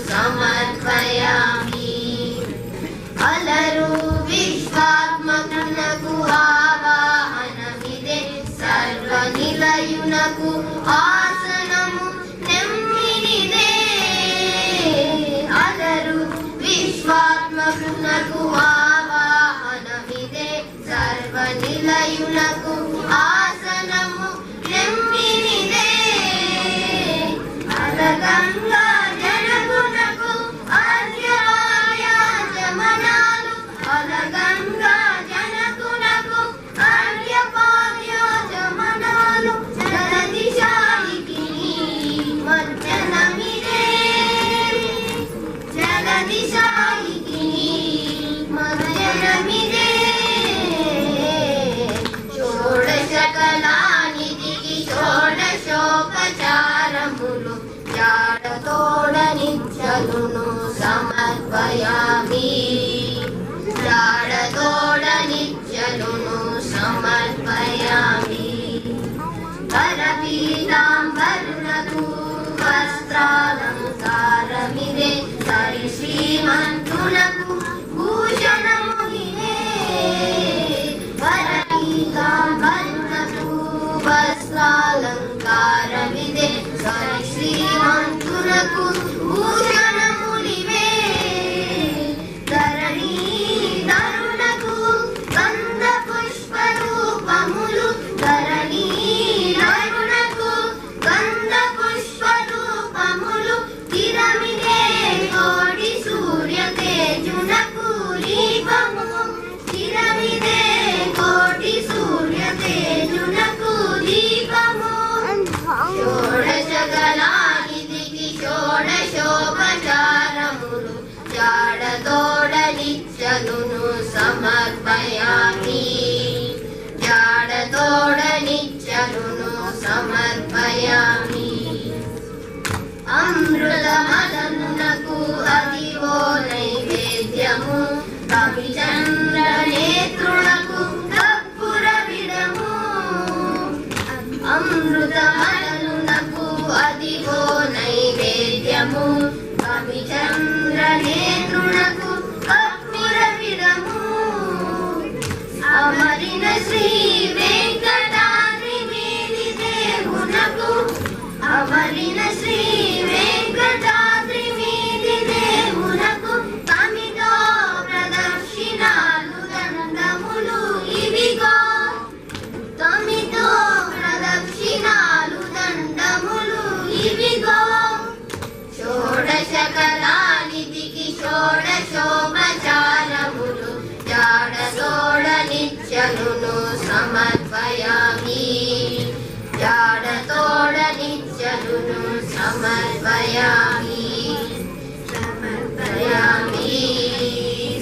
సమర్పయామి. అలరు విశ్వాత్మకునకు ఆవాహనమిదే, సర్వనిలయునకు ఆసనము నెమ్మినిదే. అలరు విశ్వాత్మకునకు ఆవాహనమిదే, సర్వనిలయునకు ఆసనము నెమ్మినిదే. అలగంగా జనకునకు అర్ఘ్యపాద్యాచమనాలు, అలగంగా జనకునకు అర్ఘ్యపాద్యాచమనాలు, జలదిశాయికి మధ్యనమిదే, జలదిశాయికి మధ్యనమిదే. షోడశకళానిధికి షోడశోపచారములు, జాడతోడ నిత్యలును సమర్పయామి. జాడతోడ నిత్యలును సమర్పయామి. వరపీతాంబరునకు వస్త్రాలంకారమిదే, సరి శ్రీమంతునకు భూషణము ఇదే. వరపీతాంబరునకు వస్త్రాలంకారమిదే, సరి శ్రీమంతునకు భూషణములివే. ధరణీ ధరునకు గంధ పుష్ప రూపములు, ధరణీ ధరునకు గంధ పుష్ప రూపములు, తిరమిదే కోటి సూర్య తేజునకు దీపము, తిరమిదే కోటి సూర్య తేజునకు దీపము. షోడశకళానిధికి షోడశోపచారములు, జాడతోడ నిత్యలును సమర్పయామి. జాడతోడ నిత్యలును సమర్పయామి. అమృతమదనునకు అదివో నైవేద్యము, కవిచంద్ర నేత్రునకు కర్పూర విడము. అమృతమదనునకు అదివో నైవేద్యము, కవిచంద్ర నేత్రునకు కర్పూర విడము. అమరిన శ్రీ వెంకటాద్రి మీది దేవునకు, అమరిన శ్రీ వెంకటాద్రి మీది దేవునకు, తమితో ప్రదక్షిణాలు దండములు ఇవిగో, తమితో ప్రదక్షిణాలు దండములు ఇవిగో. షోడశకళానిధికి షోడశోపచారములు, జాడతోడ నిత్యలును సమర్పయామి. జాడతోడ నిత్యలును సమర్పయామి. సమర్పయామి,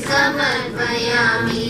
సమర్పయామి.